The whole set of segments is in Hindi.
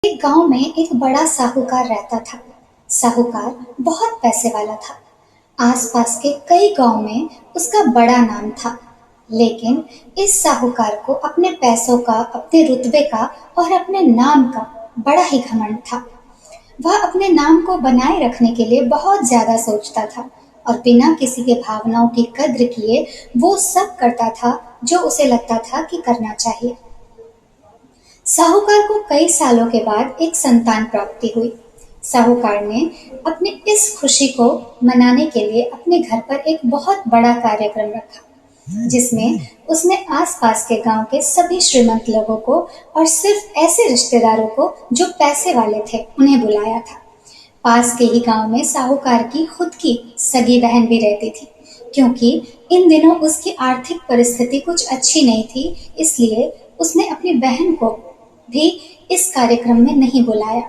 एक गांव में एक बड़ा साहूकार रहता था। साहूकार बहुत पैसे वाला था। आसपास के कई गांव में उसका बड़ा नाम था। लेकिन इस साहूकार को अपने पैसों का, अपने रुतबे का और अपने नाम का बड़ा ही घमंड था। वह अपने नाम को बनाए रखने के लिए बहुत ज्यादा सोचता था और बिना किसी के भावनाओं की कद्र किए वो सब करता था जो उसे लगता था कि करना चाहिए। साहूकार को कई सालों के बाद एक संतान प्राप्ति हुई। साहूकार ने अपनी इस खुशी को मनाने के लिए अपने घर पर एक बहुत बड़ा कार्यक्रम रखा, जिसमें उसने आसपास के गांव के सभी श्रीमंत लोगों को और सिर्फ ऐसे रिश्तेदारों को जो पैसे वाले थे उन्हें बुलाया था। पास के ही गांव में साहूकार की खुद की सगी बहन भी रहती थी। क्योंकि इन दिनों उसकी आर्थिक परिस्थिति कुछ अच्छी नहीं थी, इसलिए उसने अपनी बहन को भी इस कार्यक्रम में नहीं बुलाया।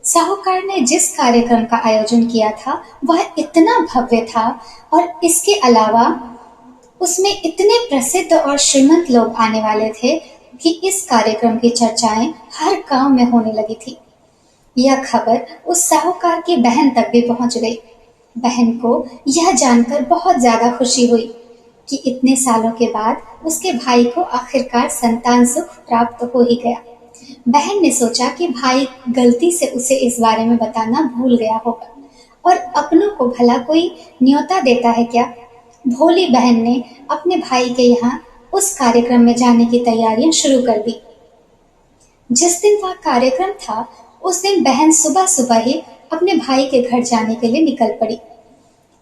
साहूकार ने जिस कार्यक्रम का आयोजन किया था वह इतना भव्य था और इसके अलावा उसमें इतने प्रसिद्ध और श्रीमंत लोग आने वाले थे कि इस कार्यक्रम की चर्चाएं हर गांव में होने लगी थी। यह खबर उस साहूकार की बहन तक भी पहुंच गई। बहन को यह जानकर बहुत ज्यादा खुशी हुई कि इतने सालों के बाद उसके भाई को आखिरकार संतान सुख प्राप्त हो ही गया। बहन ने सोचा कि भाई गलती से उसे इस बारे में बताना भूल गया होगा और अपनों को भला कोई न्योता देता है क्या। भोली बहन ने अपने भाई के यहाँ उस कार्यक्रम में जाने की तैयारियां शुरू कर दी। जिस दिन वह कार्यक्रम था उस दिन बहन सुबह सुबह ही अपने भाई के घर जाने के लिए निकल पड़ी।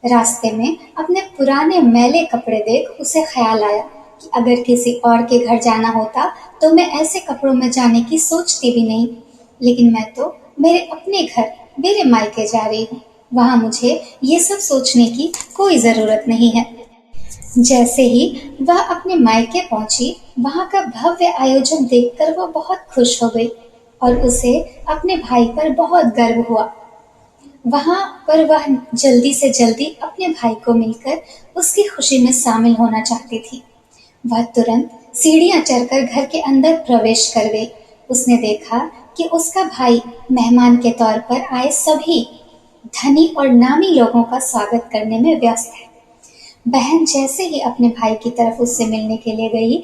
रास्ते में अपने पुराने मैले कपड़े देख उसे ख्याल आया कि अगर किसी और के घर जाना होता तो मैं ऐसे कपड़ों में जाने की सोचती भी नहीं, लेकिन मैं तो मेरे अपने घर, मेरे मायके जा रही हूँ। वहां मुझे ये सब सोचने की कोई जरूरत नहीं है। जैसे ही वह अपने मायके पहुंची, वहां का भव्य आयोजन देखकर वह बहुत खुश हो गई और उसे अपने भाई पर बहुत गर्व हुआ। वहां पर वह जल्दी से जल्दी अपने भाई को मिलकर उसकी खुशी में शामिल होना चाहती थी। वह तुरंत सीढ़ियां चढ़कर घर के अंदर प्रवेश कर गई। उसने देखा कि उसका भाई मेहमान के तौर पर आए सभी धनी और नामी लोगों का स्वागत करने में व्यस्त है। बहन जैसे ही अपने भाई की तरफ उससे मिलने के लिए गई,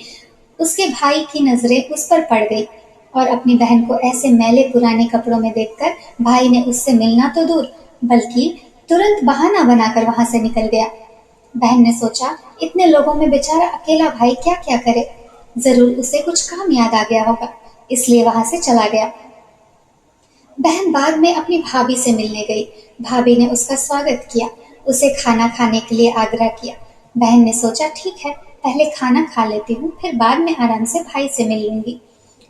उसके भाई की नजरें उस पर पड़ गई और अपनी बहन को ऐसे मैले पुराने कपड़ों में देखकर भाई ने उससे मिलना तो दूर बल्कि तुरंत बहाना बनाकर वहां से निकल गया। बहन ने सोचा इतने लोगों में बेचारा अकेला भाई क्या क्या करे, जरूर उसे कुछ काम याद आ गया होगा, इसलिए वहां से चला गया। बहन बाद में अपनी भाभी से मिलने गई। भाभी ने उसका स्वागत किया, उसे खाना खाने के लिए आग्रह किया। बहन ने सोचा ठीक है, पहले खाना खा लेती हूँ, फिर बाद में आराम से भाई से मिल लूंगी।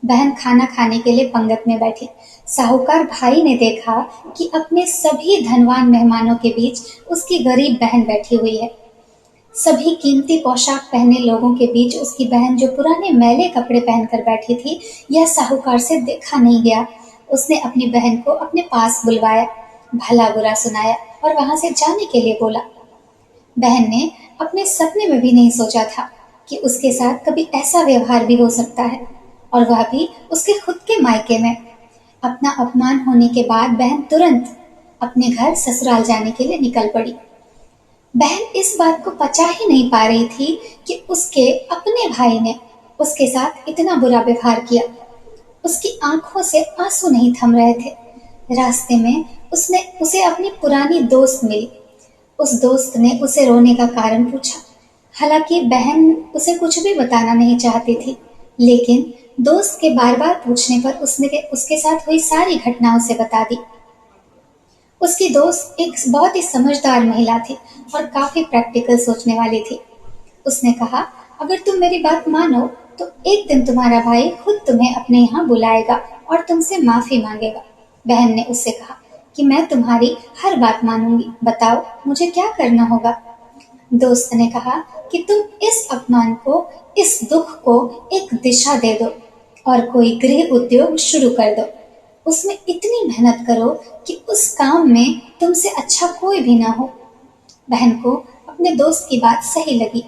बहन खाना खाने के लिए पंगत में बैठी। साहूकार भाई ने देखा कि अपने सभी धनवान मेहमानों के बीच उसकी गरीब बहन बैठी हुई है। सभी कीमती पोशाक पहने लोगों के बीच उसकी बहन जो पुराने मैले कपड़े पहनकर बैठी थी, यह साहूकार से देखा नहीं गया। उसने अपनी बहन को अपने पास बुलवाया, भला बुरा सुनाया और वहां से जाने के लिए बोला। बहन ने अपने सपने में भी नहीं सोचा था कि उसके साथ कभी ऐसा व्यवहार भी हो सकता है, और वह भी उसके खुद के मायके में। अपना अपमान होने के बाद बहन तुरंत अपने घर ससुराल जाने के लिए निकल पड़ी। बहन इस बात को पचा ही नहीं पा रही थी कि उसके अपने भाई ने उसके साथ इतना बुरा व्यवहार किया। उसकी आंखों से आंसू नहीं थम रहे थे। रास्ते में उसने उसे अपनी पुरानी दोस्त मिली। उस दोस्त ने उसे रोने का कारण पूछा। हालांकि बहन उसे कुछ भी बताना नहीं चाहती थी, लेकिन दोस्त के बार बार पूछने पर उसने उसके साथ हुई सारी घटना उसे बता दी। उसकी दोस्त एक बहुत ही समझदार महिला थी और काफी प्रैक्टिकल सोचने वाली थी। उसने कहा, अगर तुम मेरी बात मानो तो एक दिन तुम्हारा भाई खुद तुम्हें अपने यहाँ बुलाएगा और तुमसे माफी मांगेगा। बहन ने उससे कहा कि मैं तुम्हारी हर बात मानूंगी, बताओ मुझे क्या करना होगा। दोस्त ने कहा कि तुम इस अपमान को, इस दुख को एक दिशा दे दो और कोई गृह उद्योग शुरू कर दो। उसमें इतनी मेहनत करो कि उस काम में तुमसे अच्छा कोई भी ना हो। बहन को अपने दोस्त की बात सही लगी।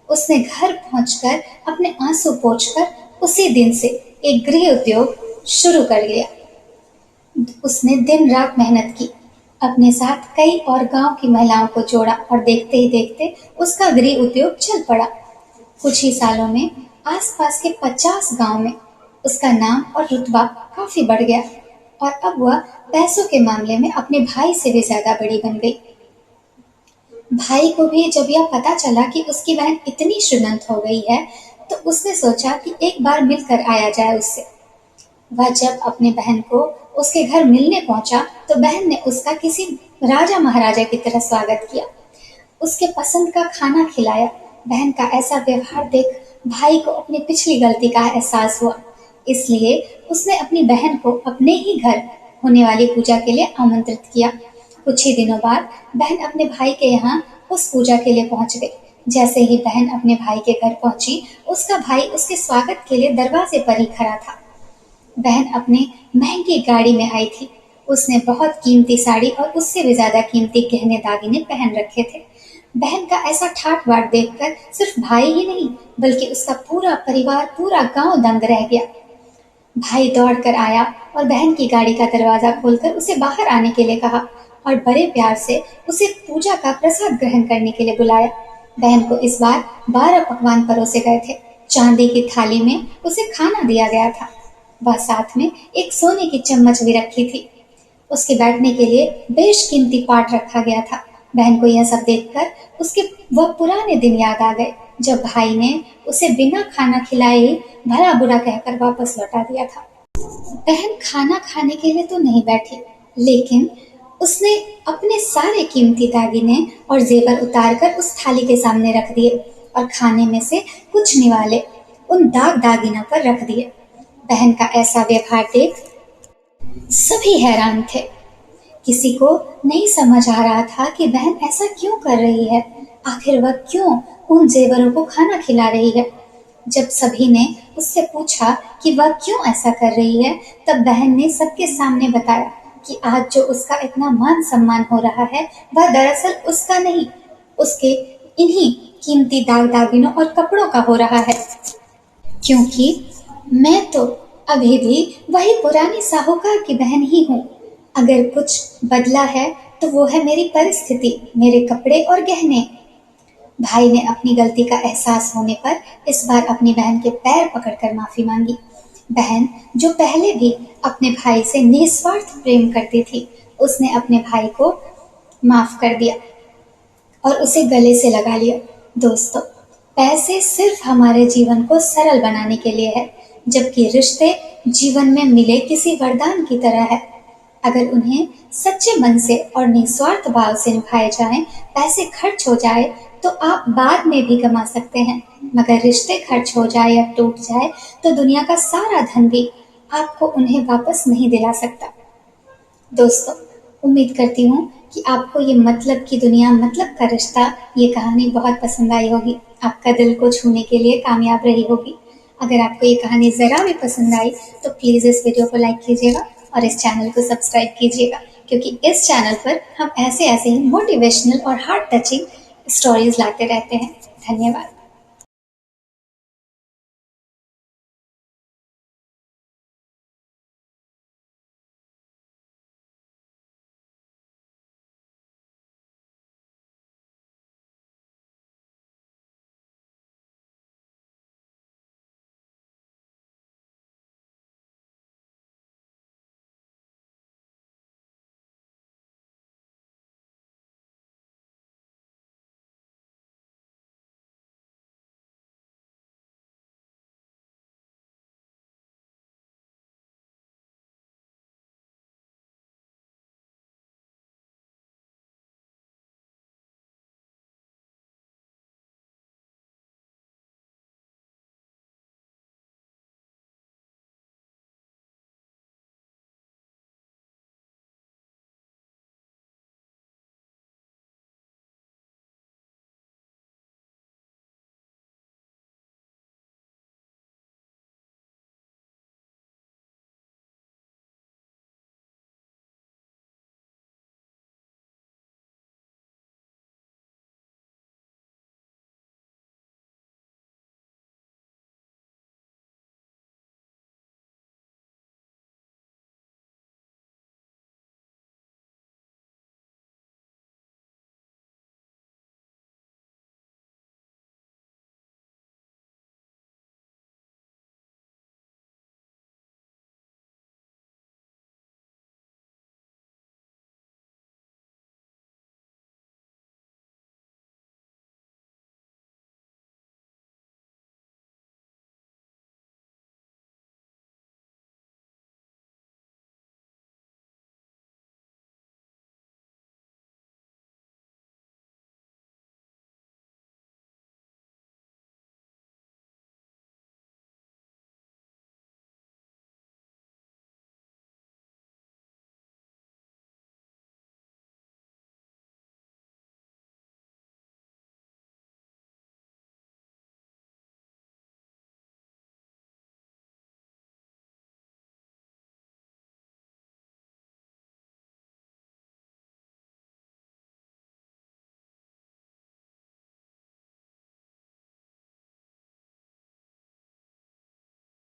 उसने घर पहुंचकर अपने आंसू पोंछकर उसी दिन से एक गृह उद्योग शुरू कर लिया। उसने दिन रात मेहनत की, अपने साथ कई और गांव की महिलाओं को जोड़ा और देखते ही देखते उसका गृह उद्योग चल पड़ा। कुछ ही सालों में आसपास के 50 गांव में उसका नाम और रुतबा काफी बढ़ गया और अब वह पैसों के मामले में अपने भाई से भी ज्यादा बड़ी बन गई। भाई को भी जब यह पता चला कि उसकी बहन इतनी श्रीमंत हो गई है, तो उसने सोचा कि एक बार मिलकर आया जाए उससे। वह जब अपनी बहन को उसके घर मिलने पहुंचा, तो बहन ने उसका किसी राजा महाराजा की तरह स्वागत किया, उसके पसंद का खाना खिलाया। बहन का ऐसा व्यवहार देख भाई को अपनी पिछली गलती का एहसास हुआ, इसलिए उसने अपनी बहन को अपने ही घर होने वाली पूजा के लिए आमंत्रित किया। कुछ ही दिनों बाद बहन अपने भाई के यहाँ उस पूजा के लिए पहुंच गई। जैसे ही बहन अपने भाई के घर पहुंची, उसका भाई उसके स्वागत के लिए दरवाजे पर ही खड़ा था। बहन अपनी महंगी गाड़ी में आई थी। उसने बहुत कीमती साड़ी और उससे भी ज्यादा कीमती गहने दागिने पहन रखे थे। बहन का ऐसा ठाट बाट देखकर सिर्फ भाई ही नहीं, बल्कि उसका पूरा परिवार, पूरा गांव दंग रह गया। भाई दौड़ कर आया और बहन की गाड़ी का दरवाजा खोलकर उसे बाहर आने के लिए कहा और बड़े प्यार से उसे पूजा का प्रसाद ग्रहण करने के लिए बुलाया। बहन को इस बार 12 पकवान परोसे गए थे। चांदी की थाली में उसे खाना दिया गया था। वह साथ में एक सोने की चम्मच भी रखी थी। उसके बैठने के लिए बेशकीमती पाट रखा गया था। बहन को यह सब देखकर उसके वह पुराने दिन याद आ गए, जब भाई ने उसे बिना खाना खिलाए ही भला बुरा कहकर वापस लौटा दिया था। बहन खाना खाने के लिए तो नहीं बैठी, लेकिन उसने अपने सारे कीमती दागिने और जेवर उतारकर उस थाली के सामने रख दिए और खाने में से कुछ निवाले उन दाग दागिनों पर रख दिए। बहन का ऐसा व्यवहार देख सभी हैरान थे। किसी को नहीं समझ आ रहा था कि बहन ऐसा क्यों कर रही है। आखिर वह क्यों उन जेवरों को खाना खिला रही है। जब सभी ने उससे पूछा कि वह क्यों ऐसा कर रही है, तब बहन ने सबके सामने बताया कि आज जो उसका इतना मान सम्मान हो रहा है, वह दरअसल उसका नहीं, उसके इन्हीं कीमती दाग दागिनों और कपड़ों का हो रहा है। क्योंकि मैं तो अभी भी वही पुरानी साहूकार की बहन ही हूँ। अगर कुछ बदला है तो वो है मेरी परिस्थिति, मेरे कपड़े और गहने। भाई ने अपनी गलती का एहसास होने पर इस बार अपनी बहन के पैर पकड़कर माफी मांगी। बहन, जो पहले भी अपने भाई से निस्वार्थ प्रेम करती थी, उसने अपने भाई को माफ कर दिया और उसे गले से लगा लिया। दोस्तों, पैसे सिर्फ हमारे जीवन को सरल बनाने के लिए है, जबकि रिश्ते जीवन में मिले किसी वरदान की तरह है। अगर उन्हें सच्चे मन से और निस्वार्थ भाव से निभाए जाएं, पैसे खर्च हो जाए तो आप बाद में भी कमा सकते हैं, मगर रिश्ते खर्च हो जाए या टूट जाए तो दुनिया का सारा धन भी आपको उन्हें वापस नहीं दिला सकता। दोस्तों, उम्मीद करती हूँ कि आपको ये मतलब की दुनिया, मतलब का रिश्ता, ये कहानी बहुत पसंद आई होगी, आपका दिल को छूने के लिए कामयाब रही होगी। अगर आपको ये कहानी जरा भी पसंद आई तो प्लीज इस वीडियो को लाइक कीजिएगा और इस चैनल को सब्सक्राइब कीजिएगा, क्योंकि इस चैनल पर हम ऐसे ही मोटिवेशनल और हार्ट टचिंग स्टोरीज लाते रहते हैं। धन्यवाद।